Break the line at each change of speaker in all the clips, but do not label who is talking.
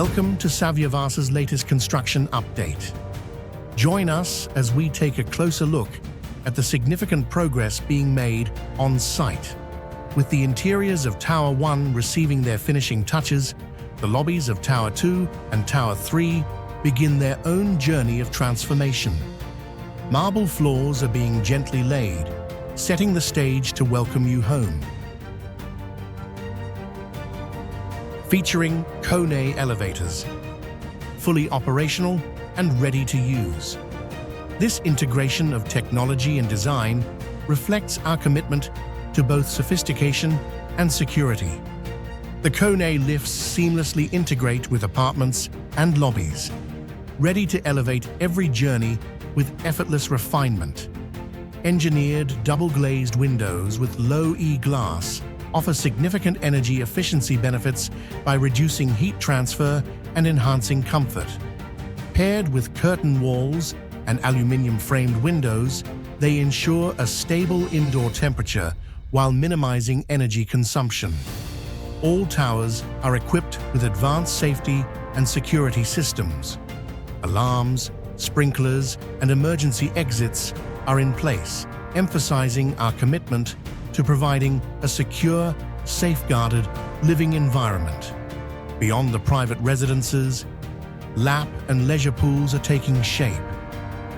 Welcome to Savyavasa's latest construction update. Join us as we take a closer look at the significant progress being made on site. With the interiors of Tower 1 receiving their finishing touches, the lobbies of Tower 2 and Tower 3 begin their own journey of transformation. Marble floors are being gently laid, setting the stage to welcome you home. Featuring KONE elevators, fully operational and ready to use. This integration of technology and design reflects our commitment to both sophistication and security. The KONE lifts seamlessly integrate with apartments and lobbies, ready to elevate every journey with effortless refinement. Engineered double-glazed windows with low-E glass offer significant energy efficiency benefits by reducing heat transfer and enhancing comfort. Paired with curtain walls and aluminum-framed windows, they ensure a stable indoor temperature while minimizing energy consumption. All towers are equipped with advanced safety and security systems. Alarms, sprinklers, and emergency exits are in place, emphasizing our commitment to providing a secure, safeguarded living environment. Beyond the private residences, lap and leisure pools are taking shape,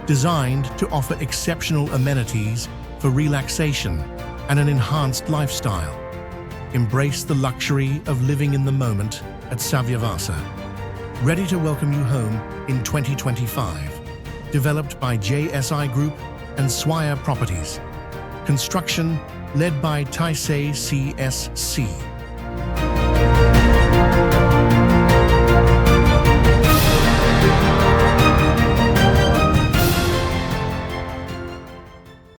designed to offer exceptional amenities for relaxation and an enhanced lifestyle. Embrace the luxury of living in the moment at Savyavasa. Ready to welcome you home in 2025. Developed by JSI Group and Swire Properties. Construction led by Taisei CSC.